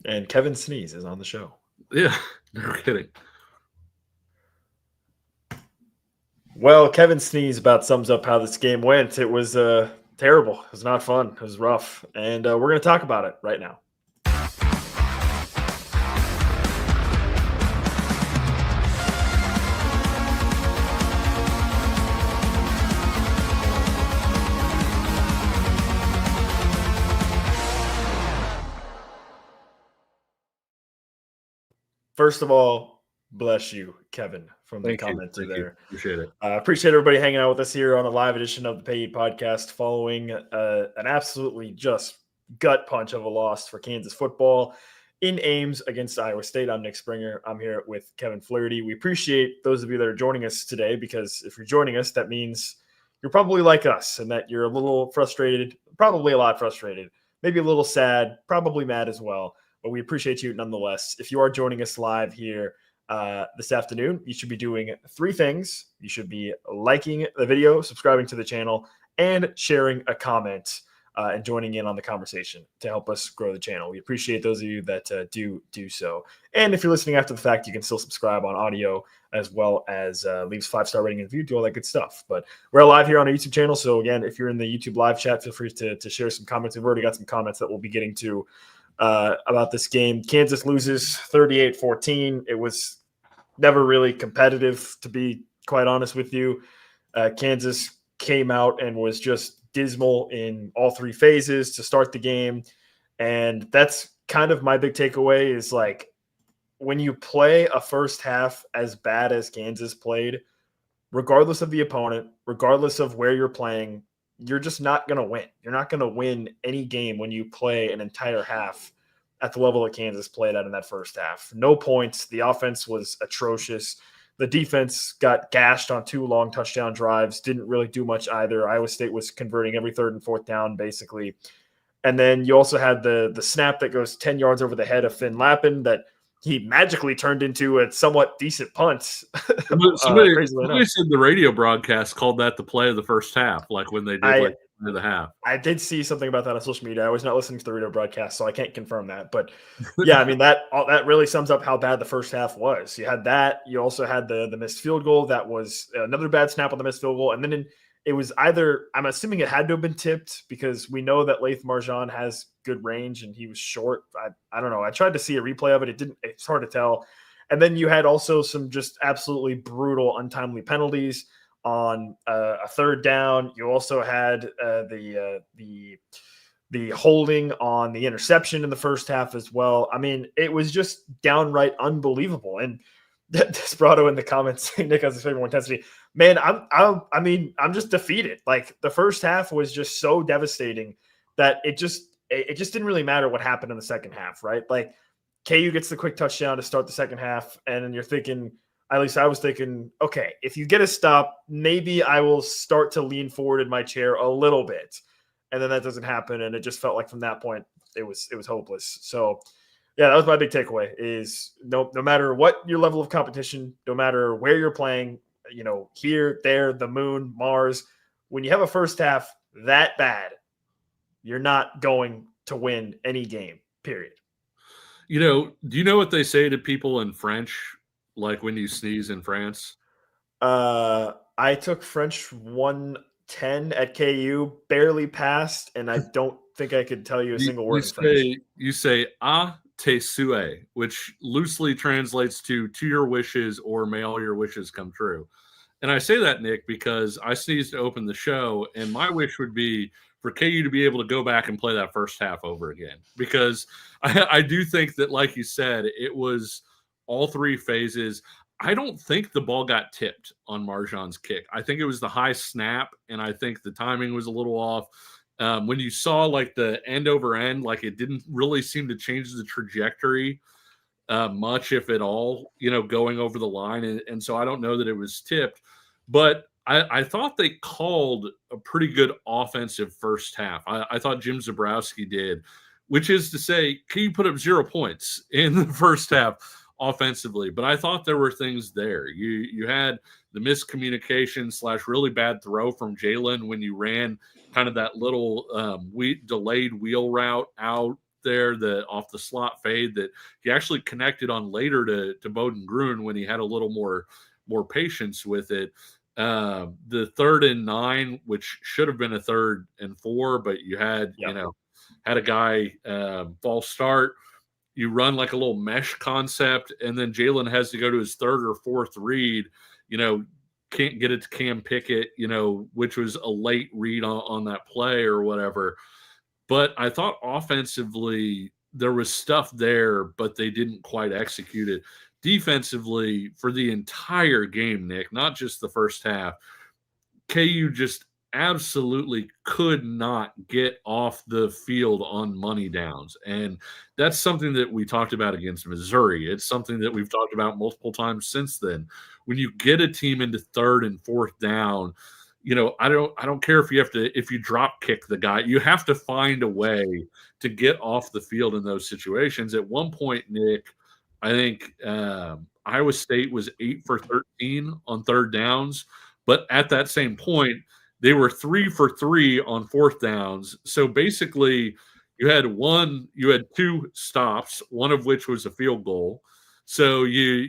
And Kevin Sneeze is on the show. Yeah, no kidding. Well, Kevin Sneeze about sums up how this game went. It was terrible. It was not fun. It was rough. And we're going to talk about it right now. First of all, bless you, Kevin, from the commenter there. Appreciate it. Appreciate everybody hanging out with us here on a live edition of the Pay Podcast following an absolutely just gut punch of a loss for Kansas football in Ames against Iowa State. I'm Nick Springer. I'm here with Kevin Flaherty. We appreciate those of you that are joining us today because if you're joining us, that means you're probably like us and that you're a little frustrated, probably a lot frustrated, maybe a little sad, probably mad as well. But we appreciate you nonetheless. If you are joining us live here this afternoon, you should be doing three things. You should be liking the video, subscribing to the channel, and sharing a comment and joining in on the conversation to help us grow the channel. We appreciate those of you that do so. And if you're listening after the fact, you can still subscribe on audio as well as leave us 5-star rating and review, do all that good stuff. But we're live here on our YouTube channel. So again, if you're in the YouTube live chat, feel free to share some comments. We've already got some comments that we'll be getting to about this game. Kansas loses 38-14. It was never really competitive, to be quite honest with you. Kansas came out and was just dismal in all three phases to start the game. And that's kind of my big takeaway is like when you play a first half as bad as Kansas played, regardless of the opponent, regardless of where you're playing, you're just not going to win. You're not going to win any game when you play an entire half at the level that Kansas played at in that first half. No points. The offense was atrocious. The defense got gashed on 2 long touchdown drives, didn't really do much either. Iowa State was converting every 3rd and 4th down, basically. And then you also had the snap that goes 10 yards over the head of Finn Lappin that he magically turned into a somewhat decent punt. Somebody said the radio broadcast called that the play of the first half, like when they did the half. I did see something about that on social media. I was not listening to the radio broadcast, so I can't confirm that. But yeah, I mean that really sums up how bad the first half was. You had that. You also had the missed field goal. That was another bad snap on the missed field goal, and then it was either, I'm assuming it had to have been tipped because we know that Laith Marjan has good range and he was short. I don't know. I tried to see a replay of it. It's hard to tell. And then you had also some just absolutely brutal, untimely penalties on a 3rd down. You also had the holding on the interception in the first half as well. I mean, it was just downright unbelievable. And Desperado in the comments saying Nick has his favorite more intensity. Man, I'm just defeated. Like the first half was just so devastating that it just didn't really matter what happened in the second half, right? Like KU gets the quick touchdown to start the second half, and then you're thinking, at least I was thinking, okay, if you get a stop, maybe I will start to lean forward in my chair a little bit. And then that doesn't happen, and it just felt like from that point it was hopeless. So yeah, that was my big takeaway is no matter what your level of competition, no matter where you're playing, here, there, the moon, Mars, when you have a first half that bad, you're not going to win any game, period. Do you know what they say to people in French, like when you sneeze in France? I took French 110 at KU, barely passed, and I don't think I could tell you a single word in French. You say, ah, tes souhaits, which loosely translates to your wishes or may all your wishes come true. And I say that, Nick, because I sneezed to open the show, and my wish would be for KU to be able to go back and play that first half over again. Because I do think that, like you said, it was all three phases. I don't think the ball got tipped on Marjan's kick. I think it was the high snap, and I think the timing was a little off. When you saw like the end over end, like it didn't really seem to change the trajectory much, if at all, going over the line. And so I don't know that it was tipped, but I thought they called a pretty good offensive first half. I thought Jim Zabrowski did, which is to say, KU put up 0 points in the first half. offensively, but I thought there were things there. You had the miscommunication / really bad throw from Jalen when you ran kind of that little delayed wheel route out there, off the slot fade that he actually connected on later to Bowden Gruen when he had a little more patience with it. The 3rd and 9, which should have been a 3rd and 4, but you had had a guy false start. You run like a little mesh concept, and then Jalen has to go to his 3rd or 4th read. Can't get it to Cam Pickett, which was a late read on that play or whatever. But I thought offensively there was stuff there, but they didn't quite execute it. Defensively, for the entire game, Nick, not just the first half, KU just absolutely could not get off the field on money downs. And that's something that we talked about against Missouri. It's something that we've talked about multiple times since then. When you get a team into 3rd and 4th down, I don't care if you drop kick the guy, you have to find a way to get off the field in those situations. At one point, Nick, I think Iowa State was 8 for 13 on 3rd downs, but at that same point, they were 3 for 3 on 4th downs. So basically, you had 2 stops, one of which was a field goal. So you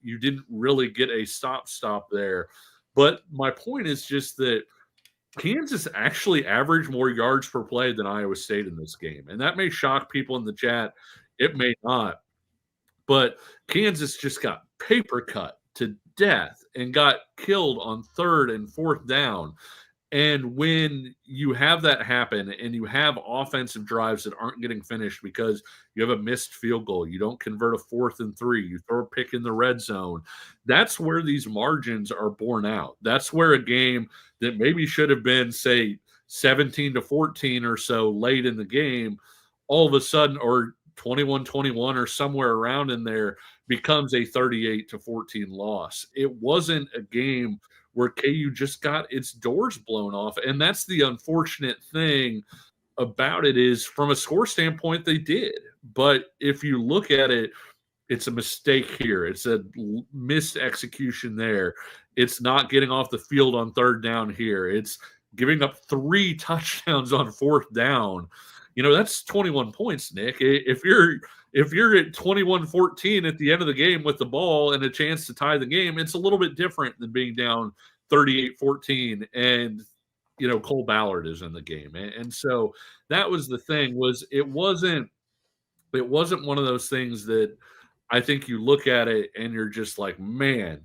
didn't really get a stop there. But my point is just that Kansas actually averaged more yards per play than Iowa State in this game. And that may shock people in the chat. It may not. But Kansas just got paper cut to death and got killed on 3rd and 4th down. And when you have that happen and you have offensive drives that aren't getting finished because you have a missed field goal, you don't convert a 4th and 3, you throw a pick in the red zone, that's where these margins are borne out. That's where a game that maybe should have been, say, 17-14 or so late in the game, all of a sudden, or 21-21 or somewhere around in there, becomes a 38-14 loss. It wasn't a game where KU just got its doors blown off. And that's the unfortunate thing about it, is from a score standpoint, they did. But if you look at it, it's a mistake here. It's a missed execution there. It's not getting off the field on 3rd down here. It's giving up 3 touchdowns on 4th down. That's 21 points, Nick. If you're at 21-14 at the end of the game with the ball and a chance to tie the game, it's a little bit different than being down 38-14 and Cole Ballard is in the game. And so that was the thing, was it wasn't one of those things that I think you look at it and you're just like, man,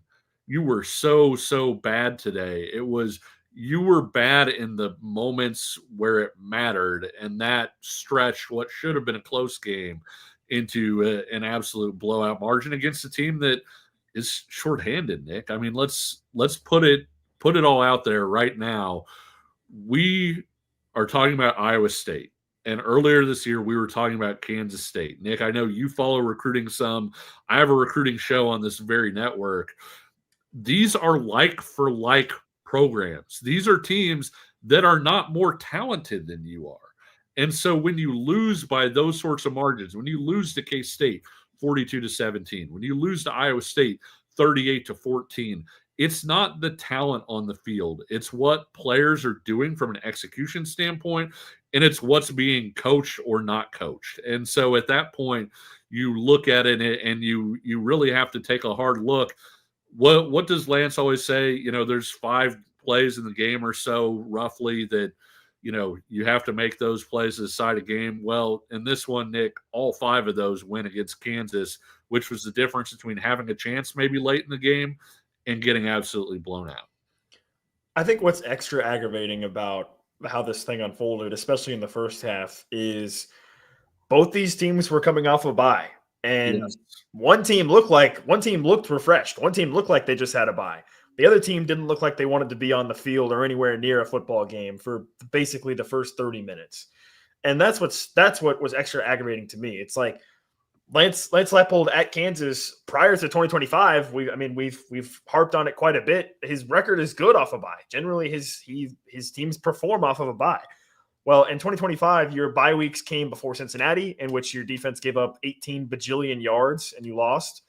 you were so bad today. It was, you were bad in the moments where it mattered, and that stretched what should have been a close game into an absolute blowout margin against a team that is shorthanded, Nick. I mean, let's put it all out there right now. We are talking about Iowa State, and earlier this year we were talking about Kansas State. Nick, I know you follow recruiting some. I have a recruiting show on this very network. These are like for like programs. These are teams that are not more talented than you are. And so when you lose by those sorts of margins, when you lose to K-State 42-17, when you lose to Iowa State 38-14, it's not the talent on the field. It's what players are doing from an execution standpoint, and it's what's being coached or not coached. And so at that point, you look at it and you really have to take a hard look. What does Lance always say? There's 5 plays in the game or so roughly that, you have to make those plays to decide a game. Well, in this one, Nick, all 5 of those went against Kansas, which was the difference between having a chance maybe late in the game and getting absolutely blown out. I think what's extra aggravating about how this thing unfolded, especially in the first half, is both these teams were coming off a bye. And yes. One team looked refreshed. One team looked like they just had a bye. The other team didn't look like they wanted to be on the field or anywhere near a football game for basically the first 30 minutes. And that's what was extra aggravating to me. It's like Lance Leipold at Kansas prior to 2025. We've harped on it quite a bit. His record is good off a bye. Generally, his teams perform off of a bye. Well, in 2025, your bye weeks came before Cincinnati, in which your defense gave up 18 bajillion yards and you lost,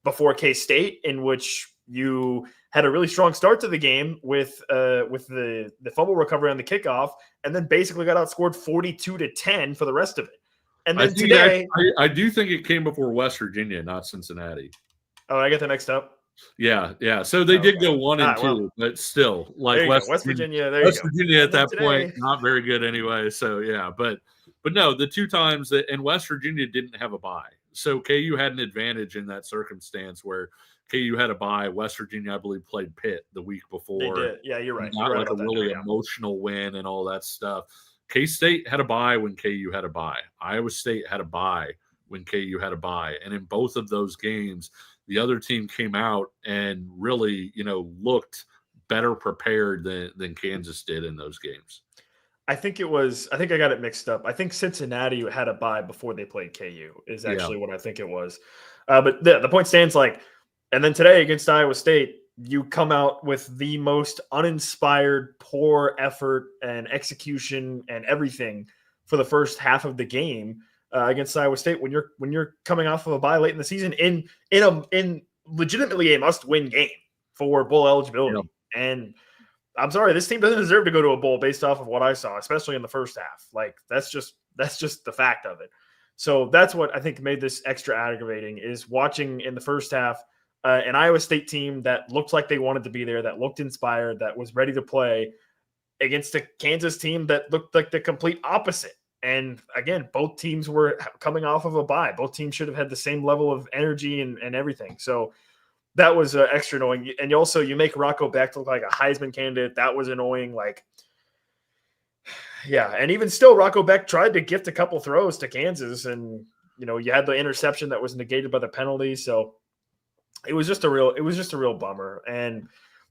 before K-State, in which you had a really strong start to the game with the fumble recovery on the kickoff, and then basically got outscored 42-10 for the rest of it. And then today, I do think it came before West Virginia, not Cincinnati. Oh, I get that mixed up. Yeah. So they did go 1-2, but still, like West Virginia. West Virginia at that point, not very good anyway. So yeah, but no, the two times that, and West Virginia didn't have a bye, so KU had an advantage in that circumstance where KU had a bye. West Virginia, I believe, played Pitt the week before. They did. Yeah, you're right. Not like a really emotional win and all that stuff. K-State had a bye when KU had a bye. Iowa State had a bye when KU had a bye, and in both of those games, the other team came out and really, looked better prepared than Kansas did in those games. I think I got it mixed up. I think Cincinnati had a bye before they played KU is actually what I think it was. But the point stands, and then today against Iowa State, you come out with the most uninspired, poor effort and execution and everything for the first half of the game. Against Iowa State, when you're coming off of a bye late in the season in legitimately a must-win game for bowl eligibility. Yeah. And I'm sorry, this team doesn't deserve to go to a bowl based off of what I saw, especially in the first half. That's just the fact of it. So that's what I think made this extra aggravating, is watching in the first half an Iowa State team that looked like they wanted to be there, that looked inspired, that was ready to play, against a Kansas team that looked like the complete opposite. And again, both teams were coming off of a bye. Both teams should have had the same level of energy and everything. So that was extra annoying. And you make Rocco Becht look like a Heisman candidate. That was annoying. And even still, Rocco Becht tried to gift a couple throws to Kansas, and you had the interception that was negated by the penalty. So it was just a real bummer. And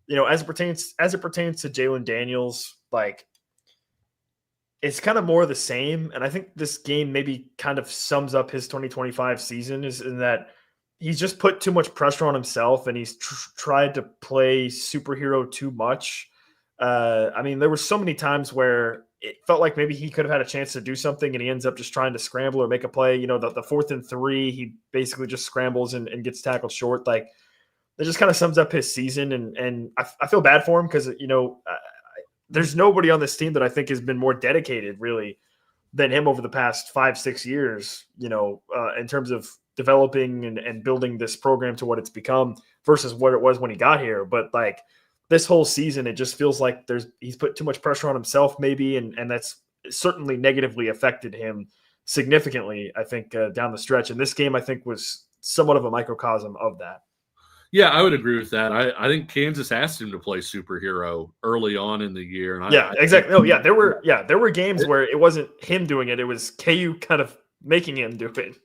as it pertains to Jalen Daniels, it's kind of more of the same. And I think this game maybe kind of sums up his 2025 season, is in that he's just put too much pressure on himself, and he's tried to play superhero too much. There were so many times where it felt like maybe he could have had a chance to do something, and he ends up just trying to scramble or make a play. The 4th and 3, he basically just scrambles and gets tackled short. That just kind of sums up his season. And I feel bad for him, because, there's nobody on this team that I think has been more dedicated really than him over the past 5-6 years, in terms of developing and building this program to what it's become versus what it was when he got here. But this whole season, it just feels like he's put too much pressure on himself maybe. And that's certainly negatively affected him significantly, I think, down the stretch. And this game, I think, was somewhat of a microcosm of that. Yeah, I would agree with that. I think Kansas asked him to play superhero early on in the year. And exactly. There were games where it wasn't him doing it; it was KU kind of making him do it.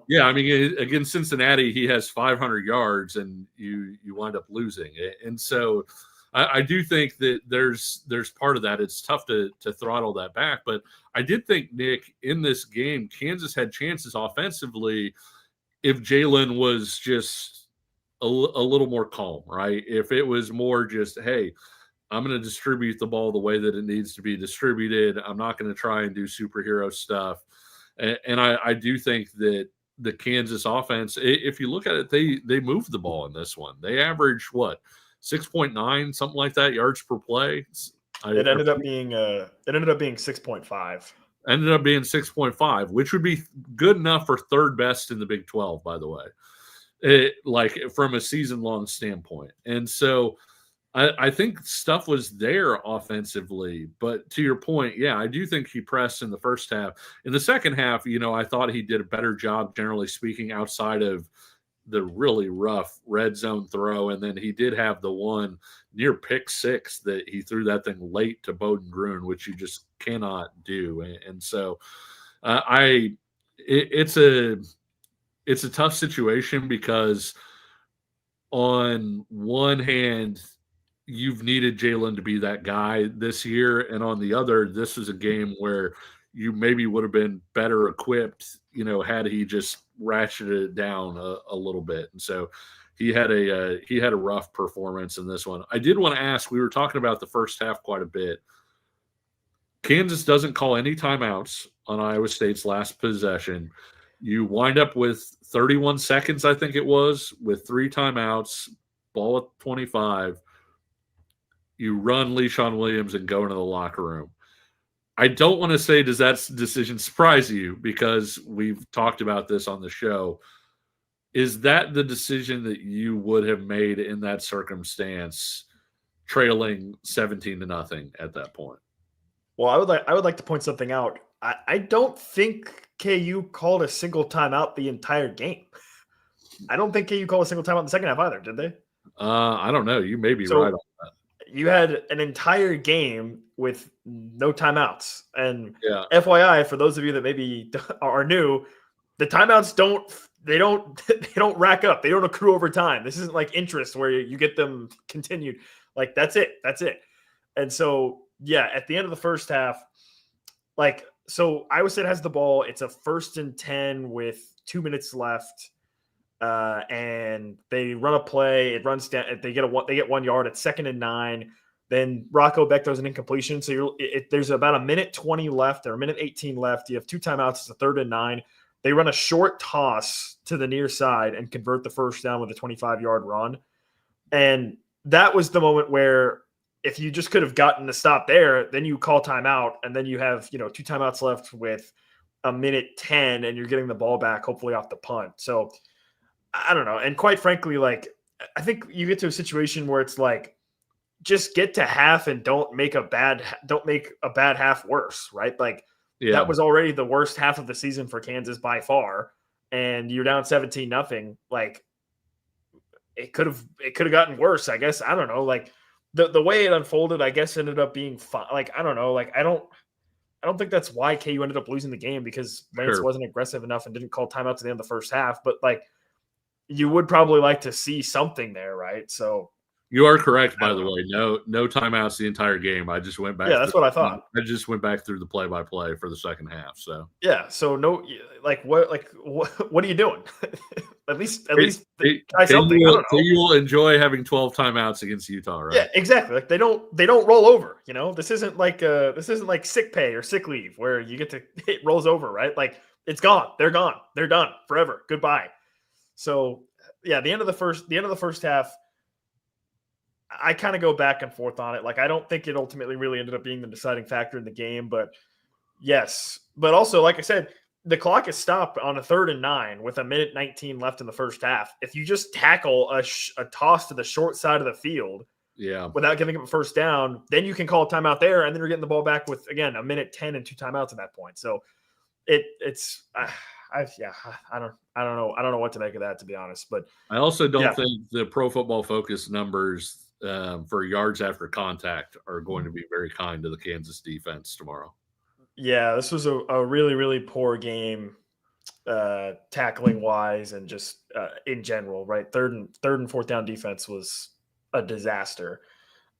Yeah, against Cincinnati, he has 500 yards, and you wind up losing. And so, I do think that there's part of that. It's tough to throttle that back, but I did think, Nick, in this game, Kansas had chances offensively if Jalen was just a little more calm, right? If it was more just, hey, I'm going to distribute the ball the way that it needs to be distributed. I'm not going to try and do superhero stuff. And I do think that the Kansas offense, if you look at it, they moved the ball in this one. They averaged 6.9, something like that, yards per play. It ended up being 6.5. Ended up being 6.5, which would be good enough for third best in the Big 12, by the way. From a season-long standpoint. And so I think stuff was there offensively. But to your point, yeah, I do think he pressed in the first half. In the second half, I thought he did a better job, generally speaking, outside of the really rough red zone throw. And then he did have the one near pick 6 that he threw that thing late to Bowden Gruen, which you just cannot do. And so it's a tough situation, because on one hand, you've needed Jalen to be that guy this year. And on the other, this is a game where you maybe would have been better equipped, had he just ratcheted it down a little bit. And so he had a rough performance in this one. I did want to ask, we were talking about the first half quite a bit. Kansas doesn't call any timeouts on Iowa State's last possession. You wind up with 31 seconds, I think it was, with 3 timeouts, ball at 25. You run LeSean Williams and go into the locker room. I don't want to say, does that decision surprise you? Because we've talked about this on the show. Is that the decision that you would have made in that circumstance, trailing 17-0 at that point? Well, I would like to point something out. I don't think KU called a single timeout the entire game. I don't think KU called a single timeout in the second half either, did they? I don't know. You may be So, right on that. You had an entire game with no timeouts. And Yeah. FYI, for those of you that maybe are new, the timeouts they don't rack up. They don't accrue over time. This isn't like interest where you get them continued. Like that's it. And so, yeah, at the end of the first half, so Iowa State has the ball. It's a 1st and 10 with 2 minutes left. And they run a play. It runs down. They get 1 yard. It's 2nd and 9. Then Rocco Beck throws an incompletion. So there's about 1:20 left or 1:18 left. You have 2 timeouts. It's a 3rd and 9. They run a short toss to the near side and convert the first down with a 25-yard run. And that was the moment where if you just could have gotten the stop there, then you call timeout, and then you have 2 timeouts left with 1:10, and you're getting the ball back, hopefully off the punt. So I don't know. And quite frankly, I think you get to a situation where it's like, just get to half and don't make a bad half worse, right? That was already the worst half of the season for Kansas by far, and you're down 17-0. It could have gotten worse, I guess. I don't know. The way it unfolded, I guess, ended up being fine. I don't know. I don't think that's why KU ended up losing the game, because Lance wasn't aggressive enough and didn't call timeouts at the end of the first half. But you would probably like to see something there, right? So you are correct, by the way. No timeouts the entire game. I just went back. Yeah, that's what I thought. I just went back through the play-by-play for the second half. So yeah. So no, what are you doing? at least try something. I don't know. You will enjoy having 12 timeouts against Utah, right? Yeah, exactly. They don't roll over. This isn't like sick pay or sick leave where you get to it rolls over, right? It's gone. They're gone. They're done forever. Goodbye. So yeah, the end of the first half, I kind of go back and forth on it. I don't think it ultimately really ended up being the deciding factor in the game, but yes. But also, like I said, the clock is stopped on a 3rd and 9 with 1:19 left in the first half. If you just tackle a toss to the short side of the field, without giving up a first down, then you can call a timeout there, and then you're getting the ball back with, again, 1:10 and 2 timeouts at that point. So I don't know what to make of that, to be honest. But I also don't think the Pro Football Focus numbers for yards after contact are going to be very kind to the Kansas defense tomorrow. Yeah, this was a really, really poor game, tackling wise, and just in general, right? Third and 4th down defense was a disaster.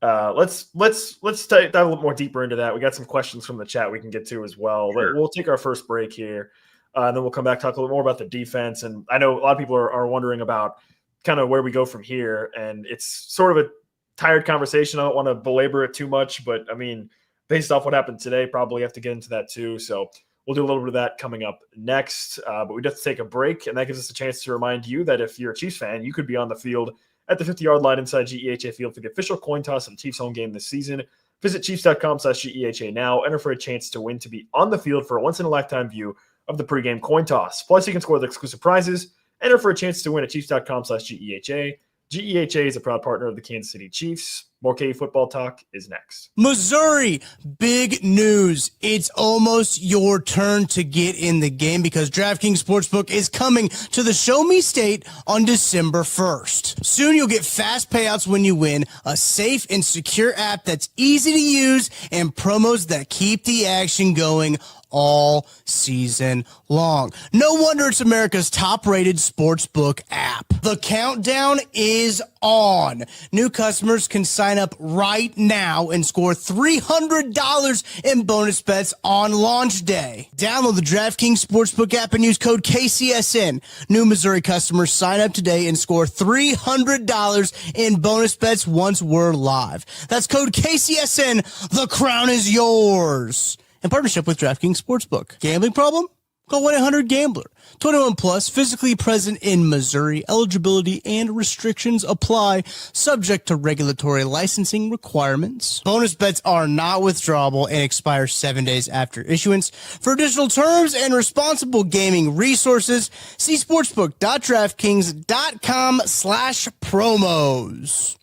Let's dive a little more deeper into that. We got some questions from the chat we can get to as well. Sure. We'll take our first break here. And then we'll come back, talk a little more about the defense. And I know a lot of people are wondering about kind of where we go from here. And it's sort of a tired conversation. I don't want to belabor it too much, but I mean, based off what happened today, probably have to get into that too. So we'll do a little bit of that coming up next. But we have to take a break, and that gives us a chance to remind you that if you're a Chiefs fan, you could be on the field at the 50-yard line inside GEHA Field for the official coin toss of the Chiefs home game this season. Visit Chiefs.com/GEHA now. Enter for a chance to win to be on the field for a once-in-a-lifetime view of the pregame coin toss. Plus, you can score the exclusive prizes. Enter for a chance to win at Chiefs.com/GEHA. GEHA is a proud partner of the Kansas City Chiefs. More KU football talk is next. Missouri, big news. It's almost your turn to get in the game because DraftKings Sportsbook is coming to the Show Me State on December 1st. Soon you'll get fast payouts when you win, a safe and secure app that's easy to use, and promos that keep the action going all season long. No wonder it's America's top-rated sportsbook app. The countdown is on. New customers can sign up right now and score $300 in bonus bets on launch day. Download the DraftKings Sportsbook app and use code KCSN. New Missouri customers sign up today and score $300 in bonus bets once we're live. That's code KCSN. The crown is yours. In partnership with DraftKings Sportsbook. Gambling problem? Call 1-800-GAMBLER. 21 plus, physically present in Missouri. Eligibility and restrictions apply, subject to regulatory licensing requirements. Bonus bets are not withdrawable and expire 7 days after issuance. For additional terms and responsible gaming resources, see sportsbook.draftkings.com/promos.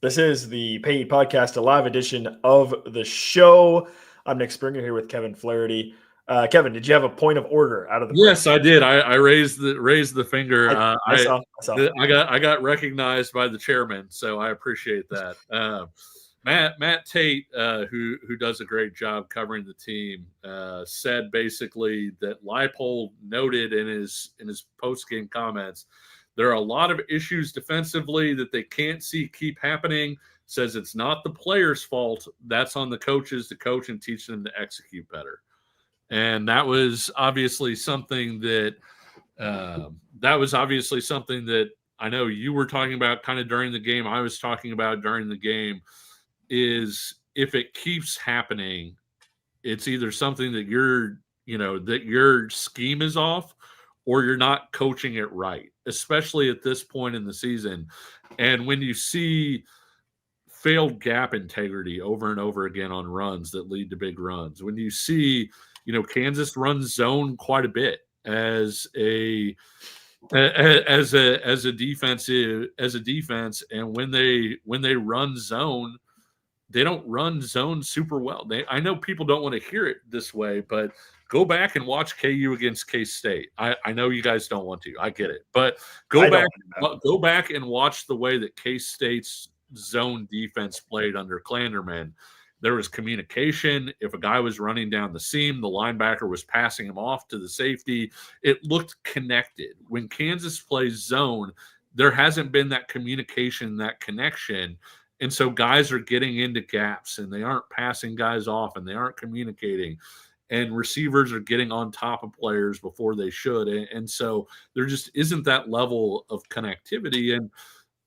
This is the Pay Podcast, a live edition of the show. I'm Nick Springer here with Kevin Flaherty. Kevin, did you have a point of order out of the? Yes, I did. I raised the finger. I saw. I got recognized by the chairman, so I appreciate that. Matt Tate, who does a great job covering the team, said basically that Leipold noted in his post-game comments there are a lot of issues defensively that they can't see keep happening. Says it's not the players' fault. That's on the coaches to coach and teach them to execute better. And that was obviously something that I know you were talking about kind of during the game. I was talking about during the game is if it keeps happening, it's either something that that your scheme is off or you're not coaching it right, especially at this point in the season. And when you see failed gap integrity over and over again on runs that lead to big runs, when you see, Kansas runs zone quite a bit as a defense, and when they run zone, they don't run zone super well. I know people don't want to hear it this way, but go back and watch KU against K-State. I know you guys don't want to. I get it. But go back and watch the way that K-State's zone defense played under Klanderman. There was communication. If a guy was running down the seam, the linebacker was passing him off to the safety. It looked connected. When Kansas plays zone, there hasn't been that communication, that connection. And so guys are getting into gaps and they aren't passing guys off and they aren't communicating. And receivers are getting on top of players before they should. And so there just isn't that level of connectivity. And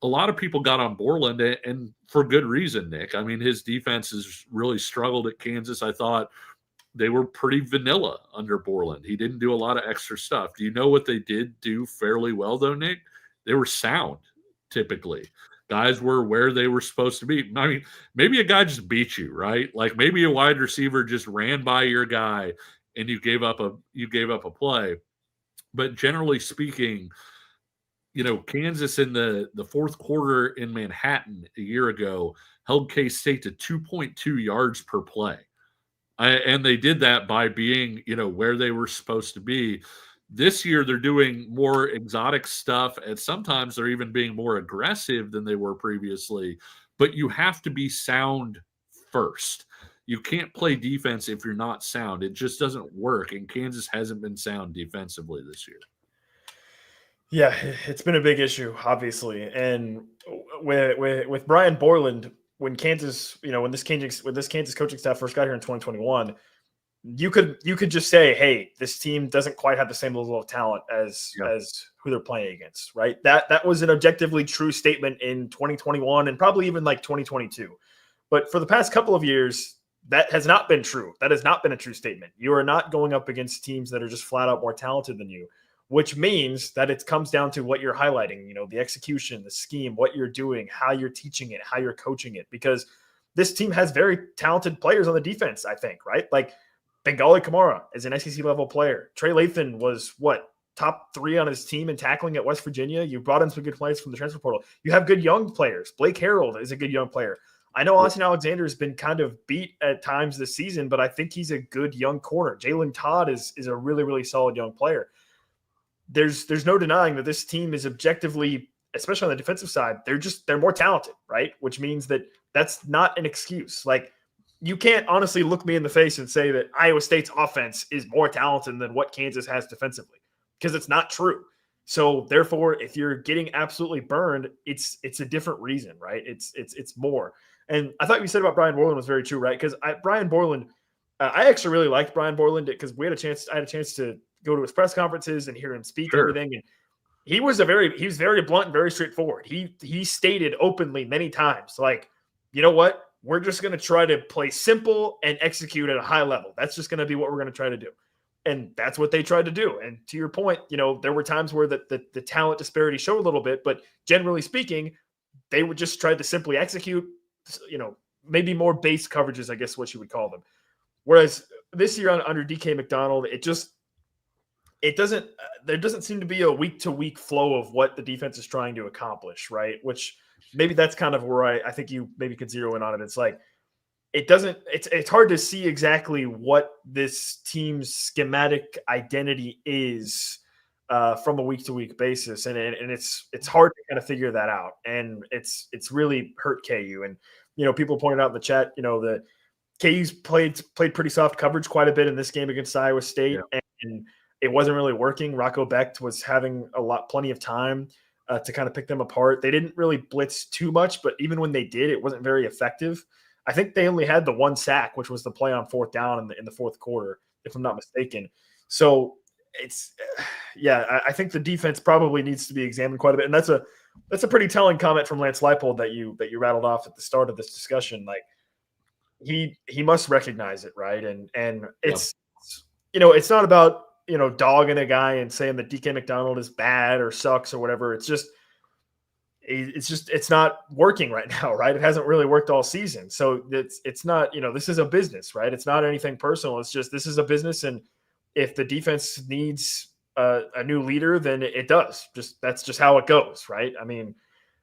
a lot of people got on Borland, and for good reason, Nick. I mean, his defense has really struggled at Kansas. I thought they were pretty vanilla under Borland. He didn't do a lot of extra stuff. Do you know what they did do fairly well, though, Nick? They were sound, typically. Guys were where they were supposed to be. I mean, maybe a guy just beat you, right? Like maybe a wide receiver just ran by your guy and you gave up a play. But generally speaking, Kansas in the fourth quarter in Manhattan a year ago held K-State to 2.2 yards per play. And they did that by being, where they were supposed to be. This year, they're doing more exotic stuff, and sometimes they're even being more aggressive than they were previously. But you have to be sound first. You can't play defense if you're not sound. It just doesn't work, and Kansas hasn't been sound defensively this year. Yeah, it's been a big issue, obviously. And with Brian Borland, when Kansas, when this Kansas coaching staff first got here in 2021, you could just say, hey, this team doesn't quite have the same level of talent as who they're playing against, right? That was an objectively true statement in 2021 and probably even like 2022. But for the past couple of years, that has not been true. That has not been a true statement. You are not going up against teams that are just flat out more talented than you, which means that it comes down to what you're highlighting, the execution, the scheme, what you're doing, how you're teaching it, how you're coaching it, because this team has very talented players on the defense, I think, right? Like Bengali Kamara is an SEC level player. Trey Lathan was top 3 on his team in tackling at West Virginia. You brought in some good players from the transfer portal. You have good young players. Blake Harrell is a good young player. I know Austin Alexander has been kind of beat at times this season, but I think he's a good young corner. Jalen Todd is a really, really solid young player. There's no denying that this team is objectively, especially on the defensive side, they're more talented, right? Which means that's not an excuse. Like you can't honestly look me in the face and say that Iowa State's offense is more talented than what Kansas has defensively, because it's not true. So therefore, if you're getting absolutely burned, it's a different reason, right? It's more. And I thought you said about Brian Borland was very true, right? Because Brian Borland, I actually really liked Brian Borland because I had a chance to go to his press conferences and hear him speak and everything. And he was very blunt and very straightforward. He stated openly many times, like, you know what? We're just going to try to play simple and execute at a high level. That's just going to be what we're going to try to do. And that's what they tried to do. And to your point, there were times where the talent disparity showed a little bit, but generally speaking, they would just try to simply execute, maybe more base coverages, I guess what you would call them. Whereas this year under DK McDonald, there doesn't seem to be a week to week flow of what the defense is trying to accomplish, right? Which maybe that's kind of where I think you maybe could zero in on it. It's like, it's hard to see exactly what this team's schematic identity is from a week to week basis. And it's hard to kind of figure that out. And it's really hurt KU. And, people pointed out in the chat, the KU's played pretty soft coverage quite a bit in this game against Iowa State. Yeah. And it wasn't really working. Rocco Becht was having plenty of time to kind of pick them apart. They didn't really blitz too much, but even when they did, it wasn't very effective. I think they only had the one sack, which was the play on fourth down in the fourth quarter, if I'm not mistaken. So I think the defense probably needs to be examined quite a bit. And that's a pretty telling comment from Lance Leipold that you rattled off at the start of this discussion. Like, he must recognize it, right? And it's it's not about dogging a guy and saying that DK McDonald is bad or sucks or whatever. It's not working right now, right? It hasn't really worked all season. So it's not, this is a business, right? It's not anything personal. It's just, this is a business. And if the defense needs a new leader, then it does. That's just how it goes, right? I mean,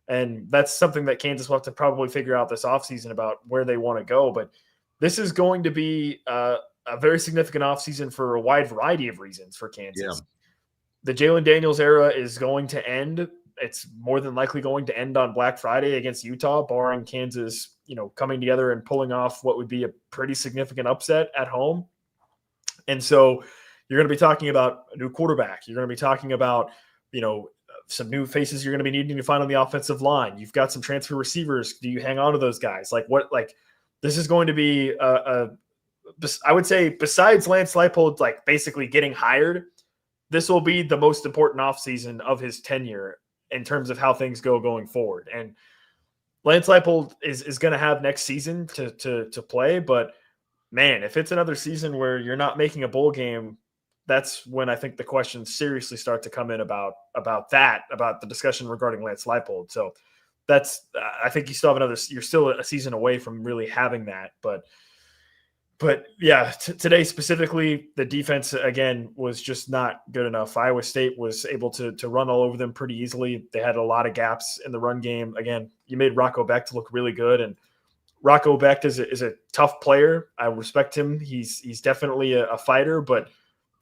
and that's something that Kansas will have to probably figure out this offseason about where they want to go. But this is going to be a very significant offseason for a wide variety of reasons for Kansas. Yeah. The Jalen Daniels era is going to end. It's more than likely going to end on Black Friday against Utah, barring Kansas, coming together and pulling off what would be a pretty significant upset at home. And so you're going to be talking about a new quarterback. You're going to be talking about, some new faces you're going to be needing to find on the offensive line. You've got some transfer receivers. Do you hang on to those guys? This is going to be I would say, besides Lance Leipold, basically getting hired, this will be the most important offseason of his tenure in terms of how things going forward. And Lance Leipold is going to have next season to play. But, man, if it's another season where you're not making a bowl game, that's when I think the questions seriously start to come in about the discussion regarding Lance Leipold. So I think you still have you're still a season away from really having that. But yeah, today specifically, the defense, again, was just not good enough. Iowa State was able to run all over them pretty easily. They had a lot of gaps in the run game. Again, you made Rocco Becht look really good. And Rocco Becht is a tough player. I respect him. He's definitely a fighter, but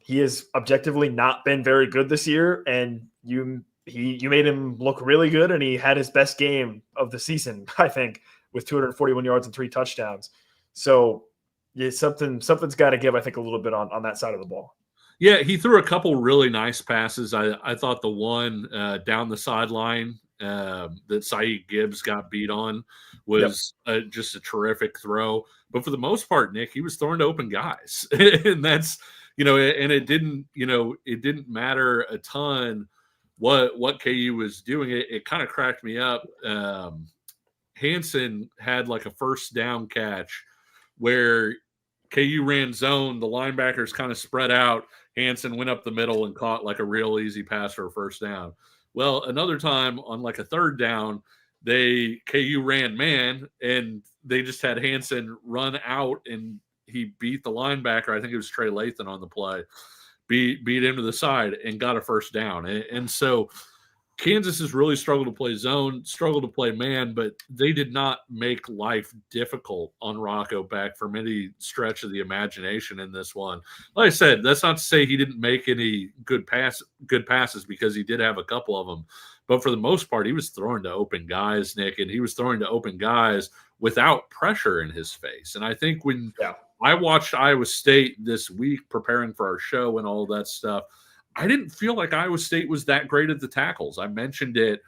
he has objectively not been very good this year. And you made him look really good, and he had his best game of the season, I think, with 241 yards and 3 touchdowns. So, yeah, something's got to give, I think, a little bit on that side of the ball. Yeah, he threw a couple really nice passes. I thought the one down the sideline that Saeed Gibbs got beat on was just a terrific throw. But for the most part, Nick, he was throwing to open guys. And that's, and it didn't matter a ton what KU was doing. It kind of cracked me up. Hansen had like a first down catch where KU ran zone, the linebackers kind of spread out. Hansen went up the middle and caught like a real easy pass for a first down. Well, another time on like a third down, KU ran man, and they just had Hansen run out, and he beat the linebacker. I think it was Trey Lathan on the play, beat him to the side and got a first down. And so Kansas has really struggled to play zone, struggled to play man, but they did not make life difficult on Rocco Becht from any stretch of the imagination in this one. Like I said, that's not to say he didn't make any good passes, because he did have a couple of them. But for the most part, he was throwing to open guys, Nick, and he was throwing to open guys without pressure in his face. And I think when Yeah. I watched Iowa State this week preparing for our show and all that stuff, I didn't feel like Iowa State was that great at the tackles. I mentioned it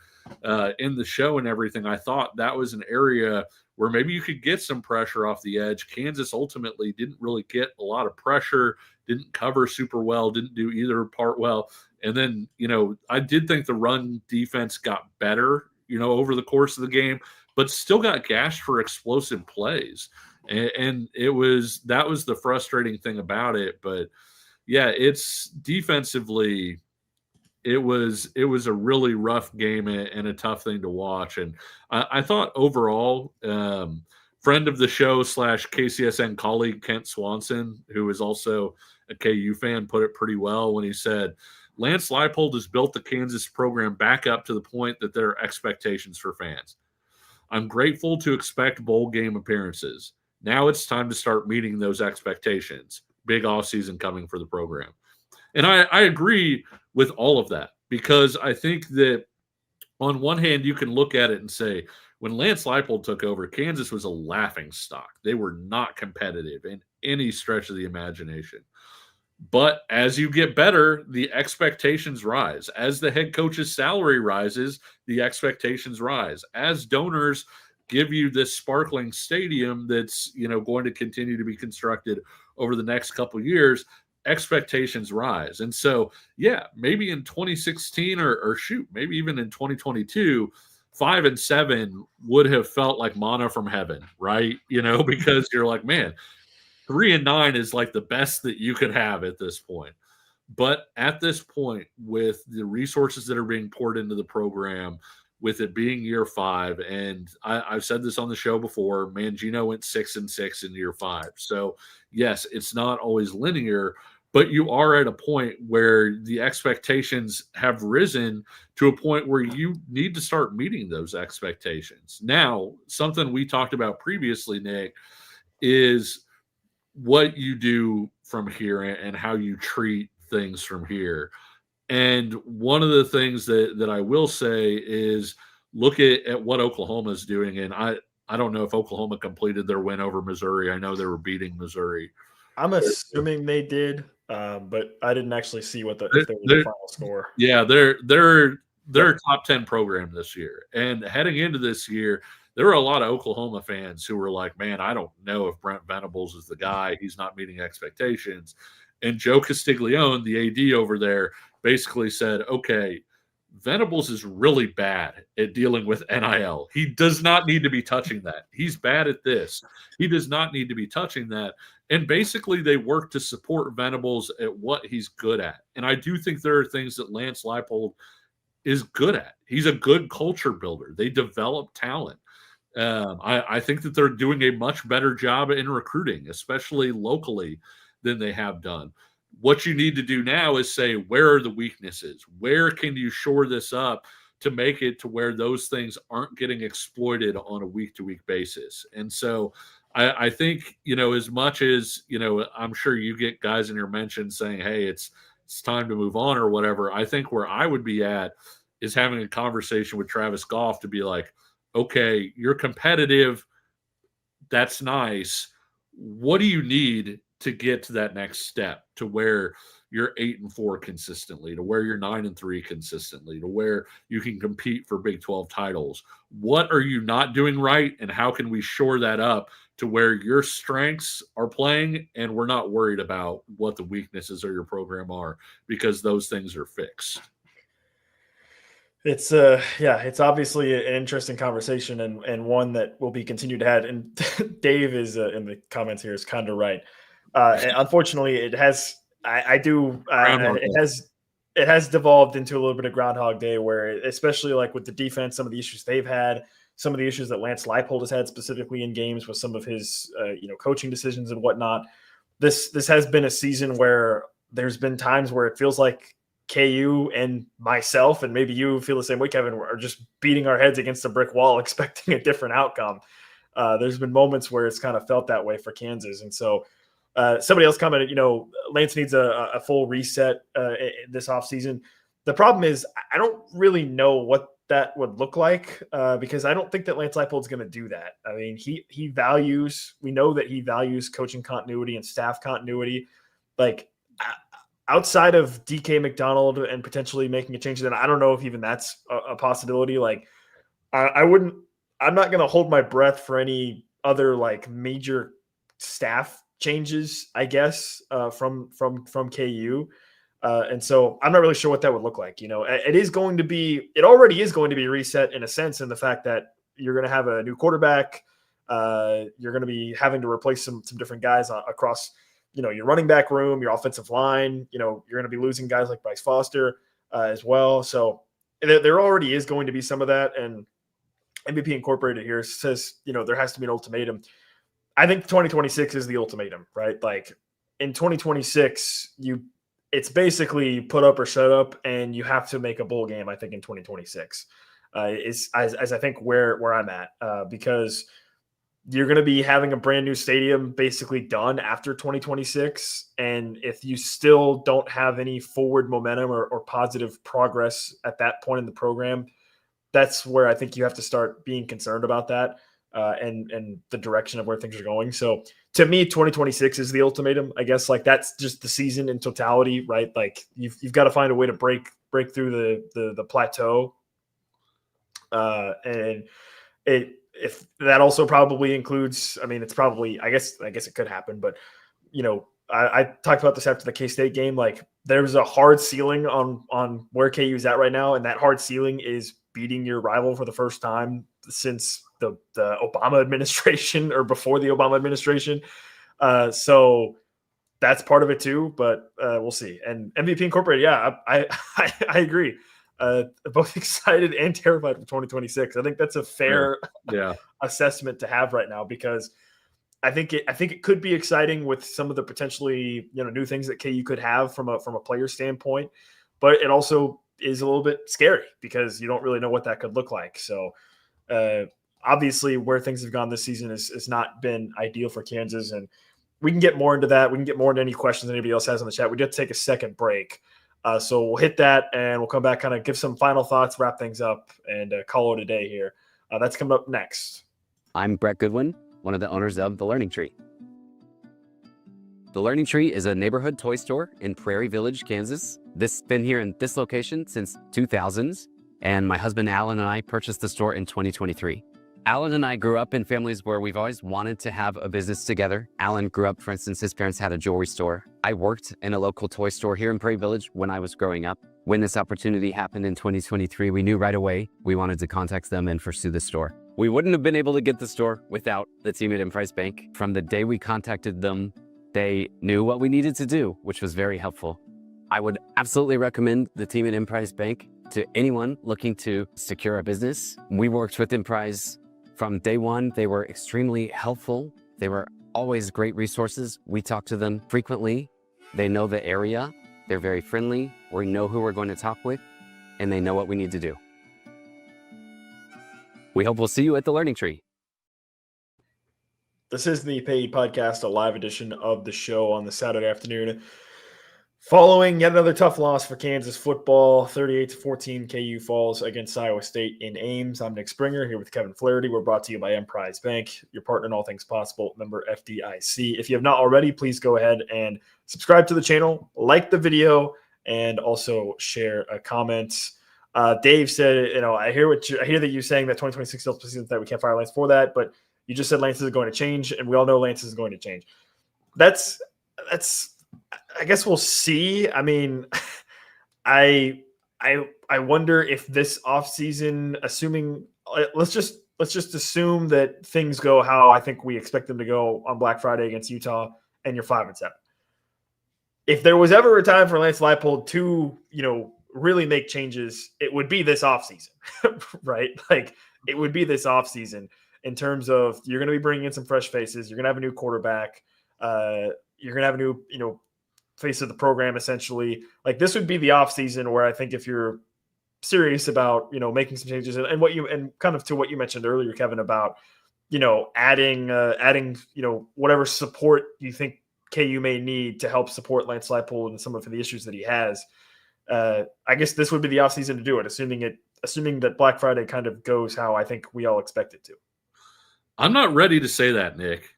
in the show and everything. I thought that was an area where maybe you could get some pressure off the edge. Kansas ultimately didn't really get a lot of pressure, didn't cover super well, didn't do either part well. And then, I did think the run defense got better, over the course of the game, but still got gashed for explosive plays. And that was the frustrating thing about it. But yeah, it's defensively, it was a really rough game and a tough thing to watch. And I thought overall, friend of the show / KCSN colleague Kent Swanson, who is also a KU fan, put it pretty well when he said, Lance Leipold has built the Kansas program back up to the point that there are expectations for fans. I'm grateful to expect bowl game appearances. Now it's time to start meeting those expectations. Big offseason coming for the program. And I agree with all of that, because I think that on one hand, you can look at it and say, when Lance Leipold took over, Kansas was a laughing stock. They were not competitive in any stretch of the imagination. But as you get better, the expectations rise. As the head coach's salary rises, the expectations rise. As donors give you this sparkling stadium that's, going to continue to be constructed over the next couple of years, expectations rise. And so, yeah, maybe in 2016 or maybe even in 2022, 5-7 would have felt like manna from heaven, right? Because you're like, man, 3-9 is like the best that you could have at this point. But at this point, with the resources that are being poured into the program, with it being year 5, and I've said this on the show before, Mangino went 6-6 in year 5. So yes, it's not always linear, but you are at a point where the expectations have risen to a point where you need to start meeting those expectations. Now, something we talked about previously, Nick, is what you do from here and how you treat things from here. And one of the things that I will say is look at what Oklahoma is doing. And I don't know if Oklahoma completed their win over Missouri. I know they were beating Missouri. I'm assuming they did, but I didn't actually see if there was a final score. Yeah, they're a top 10 program this year. And heading into this year, there were a lot of Oklahoma fans who were like, man, I don't know if Brent Venables is the guy. He's not meeting expectations. And Joe Castiglione, the AD over there, basically said, okay, Venables is really bad at dealing with NIL. He does not need to be touching that. He's bad at this. He does not need to be touching that. And basically they work to support Venables at what he's good at. And I do think there are things that Lance Leipold is good at. He's a good culture builder. They develop talent. I think that they're doing a much better job in recruiting, especially locally, than they have done. What you need to do now is say, where are the weaknesses? Where can you shore this up to make it to where those things aren't getting exploited on a week-to-week basis? And so I think, as much as, I'm sure you get guys in your mentions saying, hey, it's time to move on or whatever. I think where I would be at is having a conversation with Travis Goff to be like, okay, you're competitive. That's nice. What do you need to get to that next step, to where you're 8-4 consistently, to where you're 9-3 consistently, to where you can compete for Big 12 titles? What are you not doing right? And how can we shore that up to where your strengths are playing and we're not worried about what the weaknesses of your program are, because those things are fixed? It's it's obviously an interesting conversation and one that will be continued to have. And Dave is in the comments here is kind of right. And unfortunately, it has. It has devolved into a little bit of Groundhog Day, where especially like with the defense, some of the issues they've had, some of the issues that Lance Leipold has had specifically in games with some of his coaching decisions and whatnot. This has been a season where there's been times where it feels like KU and myself, and maybe you feel the same way, Kevin, are just beating our heads against a brick wall expecting a different outcome. There's been moments where it's kind of felt that way for Kansas. And so somebody else commented, Lance needs a full reset this offseason. The problem is I don't really know what that would look like, because I don't think that Lance Leipold's going to do that. I mean, we know that he values coaching continuity and staff continuity. Like, outside of DK McDonald and potentially making a change, then I don't know if even that's a possibility. Like, I'm not going to hold my breath for any other like major staff changes, I guess, from KU. And so I'm not really sure what that would look like. It already is going to be reset in a sense, in the fact that you're going to have a new quarterback. You're going to be having to replace some different guys across, your running back room, your offensive line. You're going to be losing guys like Bryce Foster as well. So there already is going to be some of that. And MVP Incorporated here says, there has to be an ultimatum. I think 2026 is the ultimatum, right? Like, in 2026, it's basically put up or shut up, and you have to make a bowl game, I think, in 2026. Is as I think where I'm at, because you're going to be having a brand new stadium basically done after 2026. And if you still don't have any forward momentum or positive progress at that point in the program, that's where I think you have to start being concerned about that. And the direction of where things are going. So to me, 2026 is the ultimatum, I guess. Like, that's just the season in totality, right? Like, you've got to find a way to break through the plateau. And if that also probably includes, I mean, it's probably, I guess it could happen, but I talked about this after the K-State game. Like, there's a hard ceiling on where KU's at right now, and that hard ceiling is beating your rival for the first time since the Obama administration, or before the Obama administration. So that's part of it too, but we'll see. And MVP Incorporated, yeah, I agree. Both excited and terrified for 2026. I think that's a fair assessment to have right now, because I think it could be exciting with some of the potentially new things that KU could have from a player standpoint, but it also is a little bit scary because you don't really know what that could look like. So obviously, where things have gone this season has not been ideal for Kansas, and we can get more into that. We can get more into any questions anybody else has on the chat. We did take a second break. So we'll hit that, and we'll come back, kind of give some final thoughts, wrap things up, and call it a day here. That's coming up next. I'm Brett Goodwin, one of the owners of The Learning Tree. The Learning Tree is a neighborhood toy store in Prairie Village, Kansas. This has been here in this location since 2000s, and my husband Alan and I purchased the store in 2023. Alan and I grew up in families where we've always wanted to have a business together. Alan grew up, for instance, his parents had a jewelry store. I worked in a local toy store here in Prairie Village when I was growing up. When this opportunity happened in 2023, we knew right away we wanted to contact them and pursue the store. We wouldn't have been able to get the store without the team at Emprise Bank. From the day we contacted them, they knew what we needed to do, which was very helpful. I would absolutely recommend the team at Emprise Bank to anyone looking to secure a business. We worked with Emprise from day one. They were extremely helpful. They were always great resources. We talk to them frequently. They know the area. They're very friendly. We know who we're going to talk with, and they know what we need to do. We hope we'll see you at the Learning Tree. This is the Pay Podcast, a live edition of the show on the Saturday afternoon. Following yet another tough loss for Kansas football, 38-14, KU falls against Iowa State in Ames. I'm Nick Springer here with Kevin Flaherty. We're brought to you by Emprise Bank, your partner in all things possible, member FDIC. If you have not already, please go ahead and subscribe to the channel, like the video, and also share a comment. Dave said, I hear that you're saying that 2026 still season that we can't fire Lance for that, but you just said Lance is going to change, and we all know Lance is going to change. That's I guess we'll see. I mean, I wonder if this offseason, assuming let's just assume that things go how I think we expect them to go on Black Friday against Utah, and you're 5-7. If there was ever a time for Lance Leipold to, really make changes, it would be this offseason, right? Like, it would be this offseason in terms of you're going to be bringing in some fresh faces. You're going to have a new quarterback. You're going to have a new, face of the program, essentially. Like, this would be the offseason where I think if you're serious about, making some changes and kind of to what you mentioned earlier, Kevin, about, adding, whatever support you think KU may need to help support Lance Leipold and some of the issues that he has. I guess this would be the offseason to do it, assuming it assuming that Black Friday kind of goes how I think we all expect it to. I'm not ready to say that, Nick.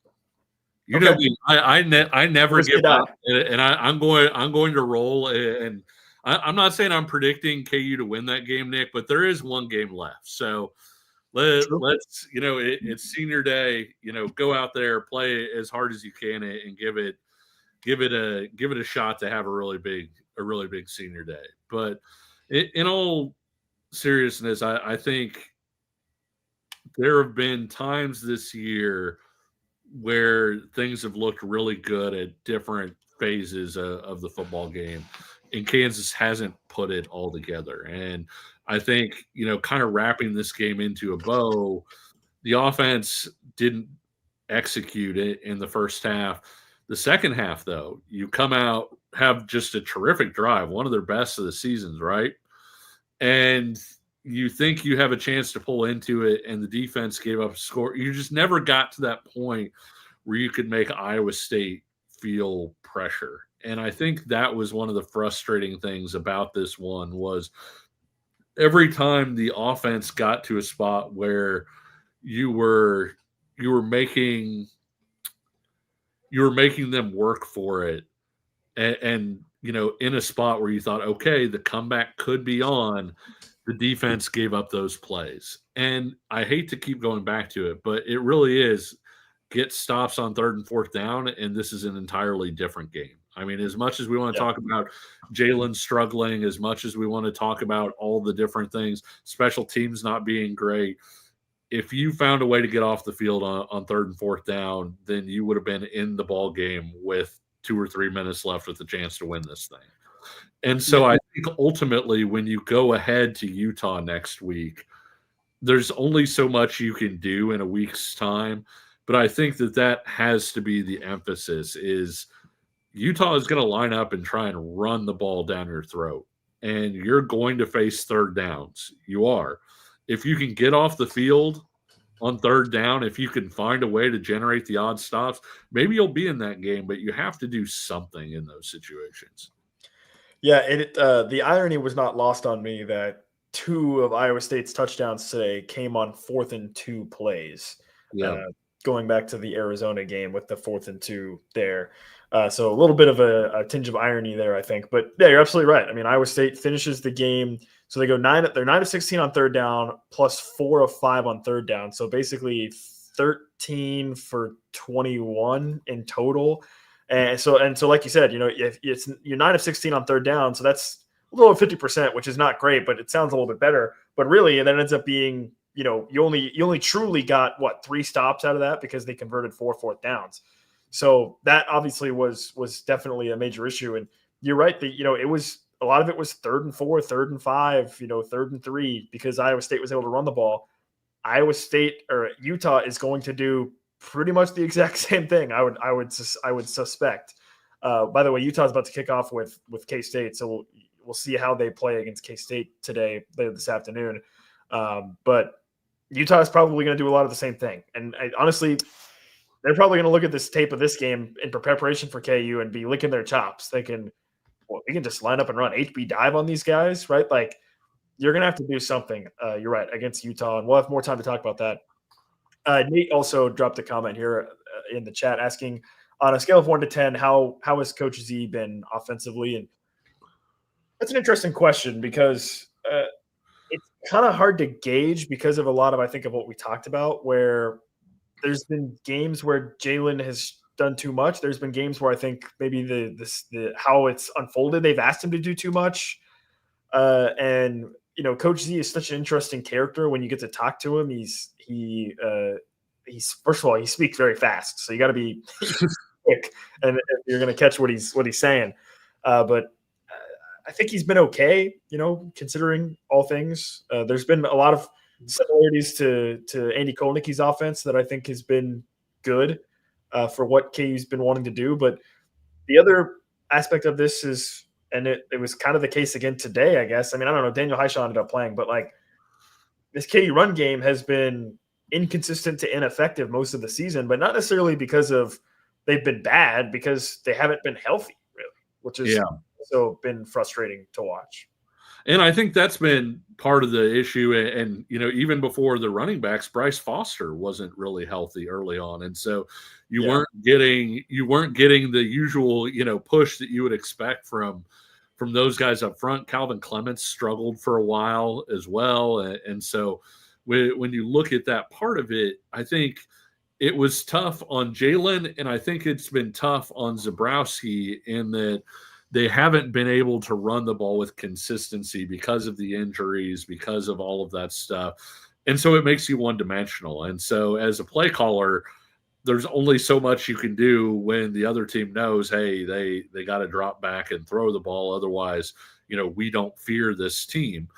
You Okay. know me. I never Risk give it up, and I'm going to roll. And I'm not saying I'm predicting KU to win that game, Nick, but there is one game left. So let's it's senior day. Go out there, play as hard as you can, and give it a shot to have a really big senior day. But in all seriousness, I think there have been times this year where things have looked really good at different phases of the football game, and Kansas hasn't put it all together. And I think, kind of wrapping this game into a bow, the offense didn't execute it in the first half. The second half, though, you come out, have just a terrific drive, one of their best of the seasons, right? And you think you have a chance to pull into it, and the defense gave up a score. You just never got to that point where you could make Iowa State feel pressure. And I think that was one of the frustrating things about this one was every time the offense got to a spot where you were making them work for it, and in a spot where you thought, okay, the comeback could be on, the defense gave up those plays. And I hate to keep going back to it, but it really is get stops on 3rd and 4th down, and this is an entirely different game. I mean, as much as we want to talk about Jalen struggling, as much as we want to talk about all the different things, special teams not being great, if you found a way to get off the field on 3rd and 4th down, then you would have been in the ball game with 2 or 3 minutes left with a chance to win this thing. And so I think ultimately when you go ahead to Utah next week, there's only so much you can do in a week's time. But I think that has to be the emphasis is Utah is going to line up and try and run the ball down your throat. And you're going to face 3rd downs. You are. If you can get off the field on 3rd down, if you can find a way to generate the odd stops, maybe you'll be in that game, but you have to do something in those situations. Yeah, the irony was not lost on me that 2 of Iowa State's touchdowns today came on 4th and 2 plays. Going back to the Arizona game with the 4th and 2 there. So a little bit of a tinge of irony there, I think. But yeah, you're absolutely right. I mean, Iowa State finishes the game. So they're 9 of 16 on 3rd down, plus 4 of 5 on 3rd down. So basically 13 for 21 in total. And so like you said, if you're 9 of 16 on 3rd down, so that's a little over 50%, which is not great, but it sounds a little bit better. But really, that ends up being, you only truly got 3 stops out of that because they converted 4 4th downs. So that obviously was definitely a major issue. And you're right that it was a lot of it was 3rd and 4, 3rd and 5, 3rd and 3 because Iowa State was able to run the ball. Iowa State or Utah is going to do pretty much the exact same thing. I would suspect. By the way, Utah's about to kick off with K-State, so we'll see how they play against K-State later this afternoon. But Utah is probably going to do a lot of the same thing. And honestly, they're probably going to look at this tape of this game in preparation for KU and be licking their chops, thinking, well, we can just line up and run HB dive on these guys, right? Like, you're going to have to do something, you're right, against Utah, and we'll have more time to talk about that. Nate also dropped a comment here in the chat asking, on a scale of 1 to 10, how has Coach Z been offensively? And that's an interesting question because it's kind of hard to gauge because of a lot of, I think, of what we talked about, where there's been games where Jalen has done too much. There's been games where I think maybe the how it's unfolded, they've asked him to do too much. And Coach Z is such an interesting character when you get to talk to him. He's first of all, he speaks very fast, so you got to be quick, and you're going to catch what he's saying. But I think he's been okay, considering all things. There's been a lot of similarities to Andy Koelnicke's offense that I think has been good for what KU's been wanting to do. But the other aspect of this is, and it was kind of the case again today, I guess. I mean, I don't know. Daniel Highshaw ended up playing, but this KU run game has been inconsistent to ineffective most of the season, but not necessarily because of they've been bad, because they haven't been healthy, really, which has also been frustrating to watch. And I think that's been part of the issue. And, even before the running backs, Bryce Foster wasn't really healthy early on. And so you weren't getting the usual, push that you would expect from those guys up front. Calvin Clements struggled for a while as well. And so when you look at that part of it, I think it was tough on Jalen, and I think it's been tough on Zabrowski in that they haven't been able to run the ball with consistency because of the injuries, because of all of that stuff. And so it makes you one-dimensional. And so as a play caller, there's only so much you can do when the other team knows, hey, they got to drop back and throw the ball. Otherwise, we don't fear this team.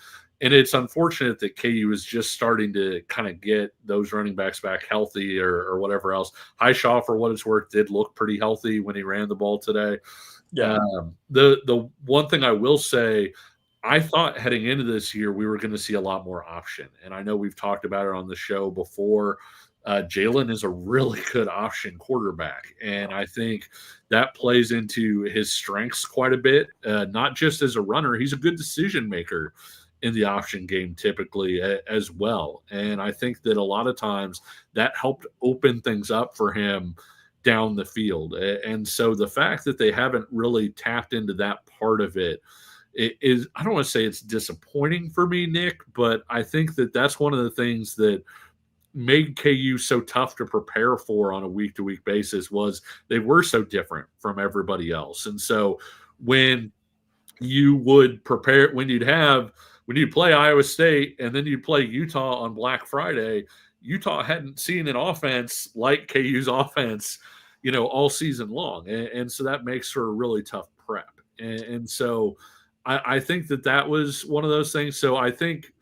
And it's unfortunate that KU is just starting to kind of get those running backs back healthy or whatever else. Highshaw, for what it's worth, did look pretty healthy when he ran the ball today. Yeah. The one thing I will say, I thought heading into this year we were going to see a lot more option. And I know we've talked about it on the show before. Jalen is a really good option quarterback. And I think that plays into his strengths quite a bit, not just as a runner. He's a good decision maker in the option game typically as well. And I think that a lot of times that helped open things up for him down the field. And so the fact that they haven't really tapped into that part of it is, I don't want to say it's disappointing for me, Nick, but I think that that's one of the things that made KU so tough to prepare for on a week-to-week basis was they were so different from everybody else. And so when you would prepare, when you'd play Iowa State and then you'd play Utah on Black Friday, Utah hadn't seen an offense like KU's offense, all season long. And so that makes for a really tough prep. And so I think that was one of those things. So I think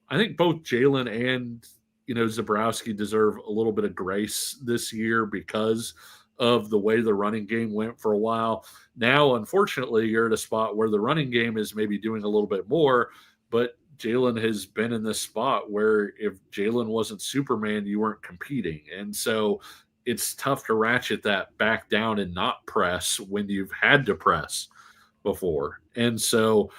both Jalen and, Zabrowski deserve a little bit of grace this year because of the way the running game went for a while. Now, unfortunately, you're at a spot where the running game is maybe doing a little bit more, but Jalen has been in this spot where if Jalen wasn't Superman, you weren't competing. And so it's tough to ratchet that back down and not press when you've had to press before. And so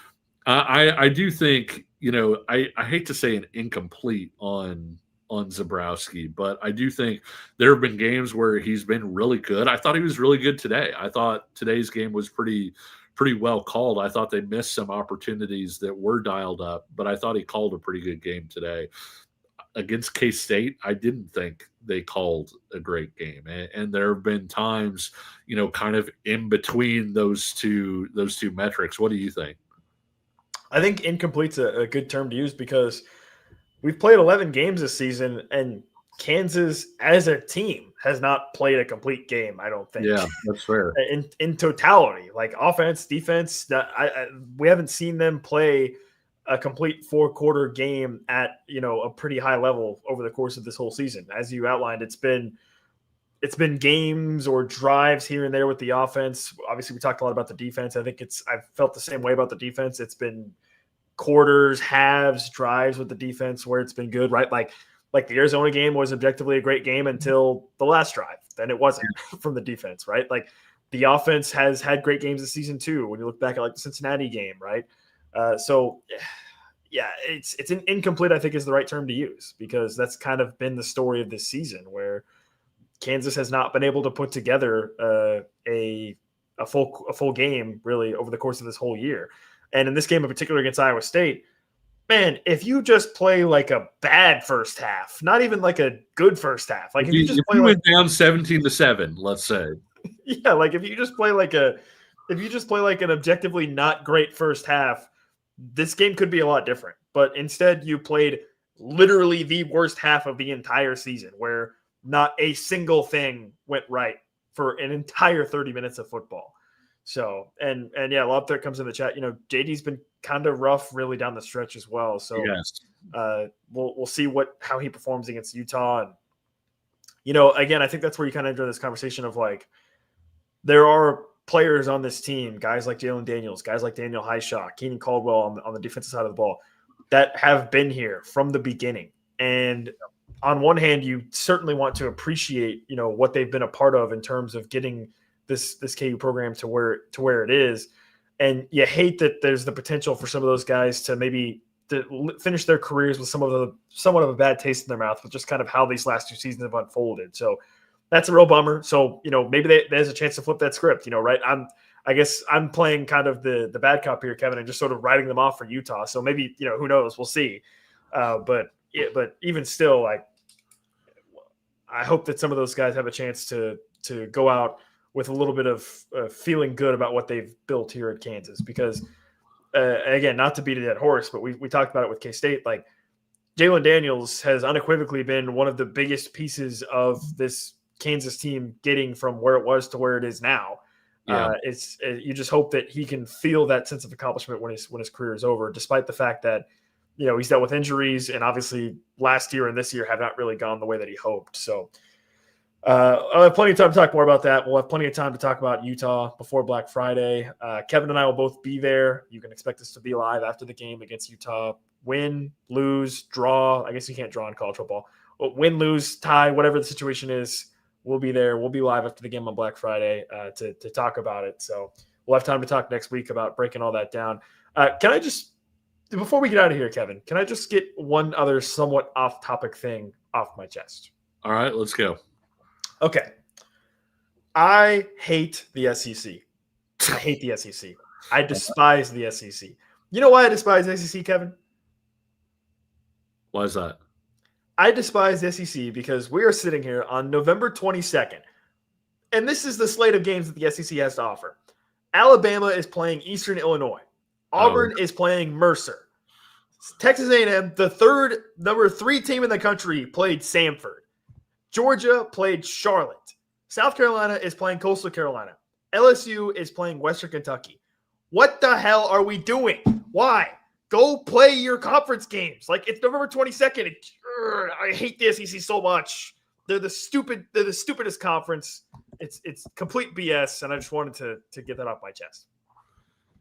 I do think, I hate to say an incomplete on Zabrowski, but I do think there have been games where he's been really good. I thought he was really good today. I thought today's game was pretty well called. I thought they missed some opportunities that were dialed up, but I thought he called a pretty good game today. Against K-State, I didn't think they called a great game. And there have been times, kind of in between those two metrics. What do you think? I think incomplete's a good term to use because we've played 11 games this season, and Kansas as a team has not played a complete game, I don't think. Yeah, that's fair. In totality, like offense, defense, we haven't seen them play a complete 4-quarter game at, a pretty high level over the course of this whole season. As you outlined, it's been games or drives here and there with the offense. Obviously, we talked a lot about the defense. I've felt the same way about the defense. It's been quarters, halves, drives with the defense where it's been good, right? Like the Arizona game was objectively a great game until the last drive. Then it wasn't from the defense, right? Like the offense has had great games this season too. When you look back at like the Cincinnati game, right? So yeah, it's an incomplete, I think is the right term to use because that's kind of been the story of this season where Kansas has not been able to put together a full game really over the course of this whole year. And in this game in particular against Iowa State, man, if you just play like a bad first half, not even like a good first half, like if you just play went down 17-7, let's say. Yeah, like if you just play like an objectively not great first half, this game could be a lot different. But instead, you played literally the worst half of the entire season, where not a single thing went right for an entire 30 minutes of football. So, and yeah, Lob Threat comes in the chat. JD's been kind of rough really down the stretch as well. So yes. We'll see how he performs against Utah. And, again, I think that's where you kind of enter this conversation of like, there are players on this team, guys like Jalen Daniels, guys like Daniel Highshaw, Keenan Caldwell on the defensive side of the ball that have been here from the beginning. And on one hand, you certainly want to appreciate, what they've been a part of in terms of getting this KU program to where it is. And you hate that there's the potential for some of those guys to maybe finish their careers with somewhat of a bad taste in their mouth with just kind of how these last 2 seasons have unfolded. So that's a real bummer. So, maybe there's a chance to flip that script, right? I guess I'm playing kind of the bad cop here, Kevin, and just sort of writing them off for Utah. So maybe, who knows? We'll see. But even still, like, I hope that some of those guys have a chance to go out with a little bit of feeling good about what they've built here at Kansas. Because, again, not to beat a dead horse, but we talked about it with K-State. Like, Jalen Daniels has unequivocally been one of the biggest pieces of this Kansas team getting from where it was to where it is now. Yeah. You just hope that he can feel that sense of accomplishment when his career is over, despite the fact that, he's dealt with injuries, and obviously last year and this year have not really gone the way that he hoped. So I'll have plenty of time to talk more about that. We'll have plenty of time to talk about Utah before Black Friday. Kevin and I will both be there. You can expect us to be live after the game against Utah. Win, lose, draw. I guess you can't draw in college football. But win, lose, tie, whatever the situation is, we'll be there. We'll be live after the game on Black Friday to talk about it. So we'll have time to talk next week about breaking all that down. Can I just, before we get out of here, Kevin, can I just get one other somewhat off-topic thing off my chest? All right, let's go. Okay. I hate the SEC. I hate the SEC. I despise the SEC. You know why I despise the SEC, Kevin? Why is that? I despise the SEC because we are sitting here on November 22nd, and this is the slate of games that the SEC has to offer. Alabama is playing Eastern Illinois. Auburn is playing Mercer. Texas A&M, the number 3 team in the country, played Samford. Georgia played Charlotte. South Carolina is playing Coastal Carolina. LSU is playing Western Kentucky. What the hell are we doing? Why? Go play your conference games. Like, it's November 22nd. I hate the SEC so much. They're the stupidest conference. It's complete BS, and I just wanted to get that off my chest.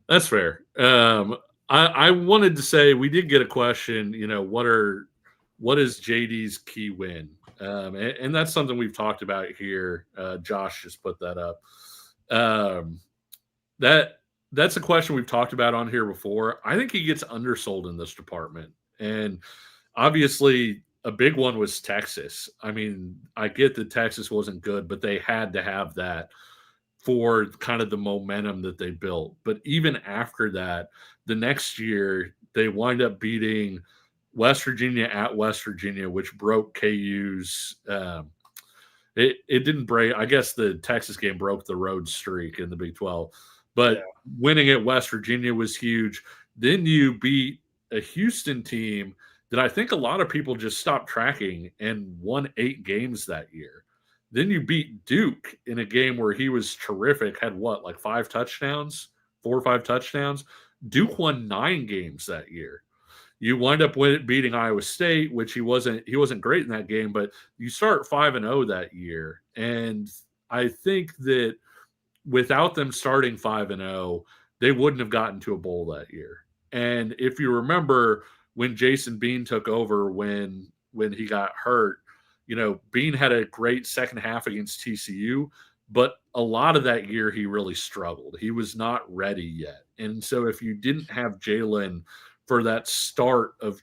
That's fair. I wanted to say we did get a question. What is JD's key win? And that's something we've talked about here. Josh just put that up. That's a question we've talked about on here before. I think he gets undersold in this department. And obviously a big one was Texas. I mean, I get that Texas wasn't good, but they had to have that for kind of the momentum that they built. But even after that, the next year, they wind up beating West Virginia at West Virginia, which broke KU's it didn't break. I guess the Texas game broke the road streak in the Big 12. But winning at West Virginia was huge. Then you beat a Houston team that I think a lot of people just stopped tracking and won 8 games that year. Then you beat Duke in a game where he was terrific, had 4 or 5 touchdowns. Duke won 9 games that year. You wind up beating Iowa State, which he wasn't great in that game, but you start 5-0 that year. And I think that without them starting 5-0, they wouldn't have gotten to a bowl that year. And if you remember when Jason Bean took over when he got hurt, Bean had a great second half against TCU, but a lot of that year he really struggled. He was not ready yet. And so if you didn't have Jalen for that start of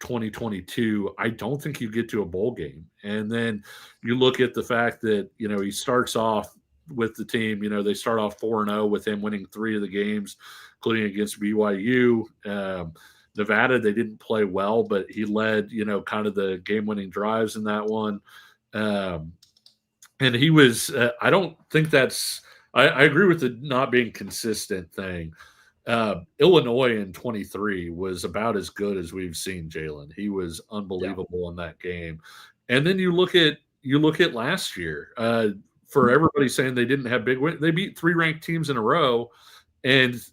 2022, I don't think you get to a bowl game. And then you look at the fact that, he starts off with the team, they start off 4-0 with him winning 3 of the games, including against BYU. Nevada, they didn't play well, but he led, kind of the game-winning drives in that one. And he was, I don't think that's, I agree with the not being consistent thing. Illinois in 23 was about as good as we've seen Jalen. He was unbelievable in that game. And then you look at last year, for everybody saying they didn't have big wins, they beat 3 ranked teams in a row. And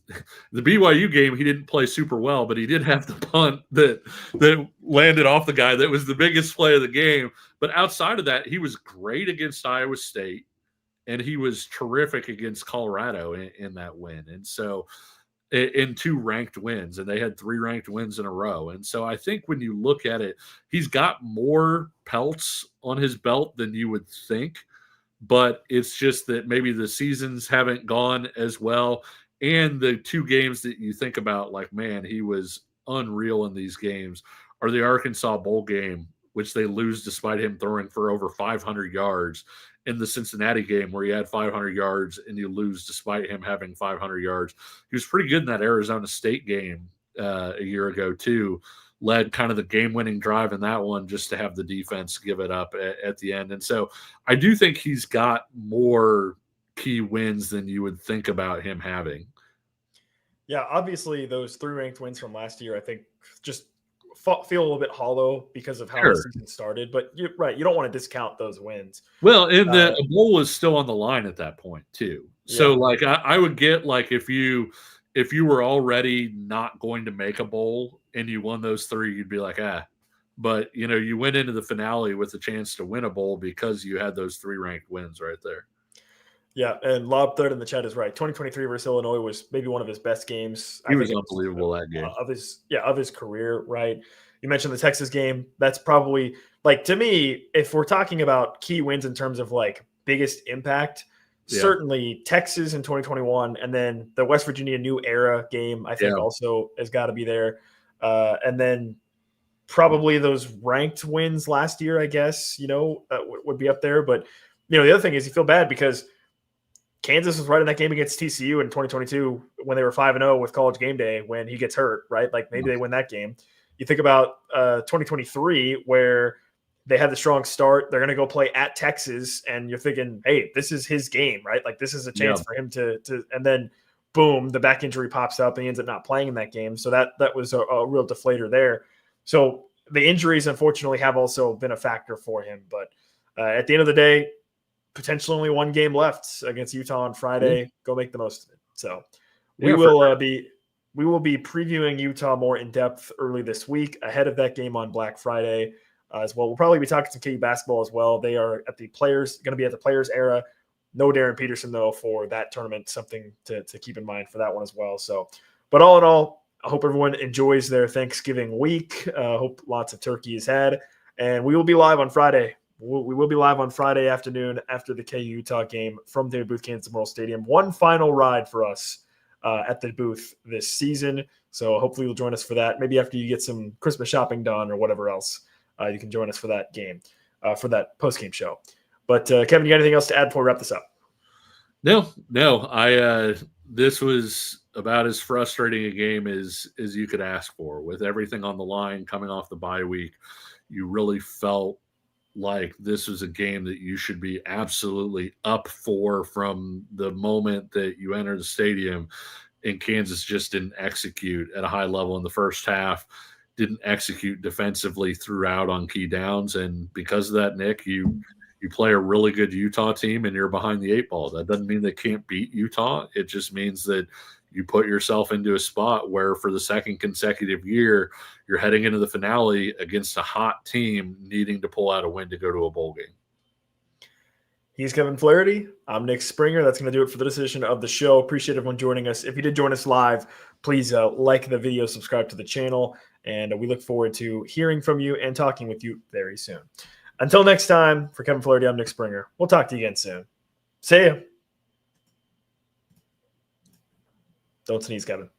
the BYU game, he didn't play super well, but he did have the punt that landed off the guy that was the biggest play of the game. But outside of that, he was great against Iowa State, and he was terrific against Colorado in that win. And so in 2 ranked wins, and they had 3 ranked wins in a row. And so I think when you look at it, he's got more pelts on his belt than you would think, but it's just that maybe the seasons haven't gone as well. And the two games that you think about, like, man, he was unreal in these games, are the Arkansas Bowl game, which they lose despite him throwing for over 500 yards, in the Cincinnati game where he had 500 yards and you lose despite him having 500 yards. He was pretty good in that Arizona State game a year ago too. Led kind of the game-winning drive in that one just to have the defense give it up at the end. And so I do think he's got more key wins than you would think about him having. Yeah, obviously those 3 ranked wins from last year, I think, just feel a little bit hollow because of how the season started. But you're right, you don't want to discount those wins. Well, and the bowl was still on the line at that point too. So like I would get, like, if you were already not going to make a bowl and you won those 3, you'd be like, but you went into the finale with a chance to win a bowl because you had those 3 ranked wins right there. Yeah, and Lob Third in the chat is right. 2023 versus Illinois was maybe one of his best games. He was unbelievable that game of his career. Right. You mentioned the Texas game. That's probably, like, to me, if we're talking about key wins in terms of like biggest impact, certainly Texas in 2021, and then the West Virginia New Era game, I think also has got to be there. And then probably those ranked wins last year, I guess, would be up there. But, the other thing is you feel bad because Kansas was right in that game against TCU in 2022 when they were 5-0 with College Game Day when he gets hurt, right? Like, maybe they win that game. You think about 2023 where they had the strong start. They're going to go play at Texas, and you're thinking, hey, this is his game, right? Like, this is a chance for him to and then boom, the back injury pops up and he ends up not playing in that game. So that was a real deflator there. So the injuries, unfortunately, have also been a factor for him. But at the end of the day, potentially only 1 game left against Utah on Friday. Go make the most of it. So we will be previewing Utah more in depth early this week ahead of that game on Black Friday as well. We'll probably be talking some KU basketball as well. They are going to be at the players era. No Darren Peterson though for that tournament. Something to keep in mind for that one as well. So, but all in all, I hope everyone enjoys their Thanksgiving week. Hope lots of turkey is had, and we will be live on Friday. We will be live on Friday afternoon after the KU Utah game from David Booth Kansas Memorial Stadium. One final ride for us at the booth this season. So hopefully you'll join us for that. Maybe after you get some Christmas shopping done or whatever else, you can join us for that game, for that post-game show. But Kevin, you got anything else to add before we wrap this up? No. This was about as frustrating a game as you could ask for, with everything on the line coming off the bye week. You really felt like this was a game that you should be absolutely up for from the moment that you enter the stadium, and Kansas just didn't execute at a high level in the first half, didn't execute defensively throughout on key downs. And because of that, Nick, you play a really good Utah team and you're behind the 8 ball. That doesn't mean they can't beat Utah. It just means that you put yourself into a spot where for the second consecutive year, you're heading into the finale against a hot team needing to pull out a win to go to a bowl game. He's Kevin Flaherty. I'm Nick Springer. That's going to do it for this edition of the show. Appreciate everyone joining us. If you did join us live, please like the video, subscribe to the channel, and we look forward to hearing from you and talking with you very soon. Until next time, for Kevin Flaherty, I'm Nick Springer. We'll talk to you again soon. See ya. Don't sneeze, Kevin.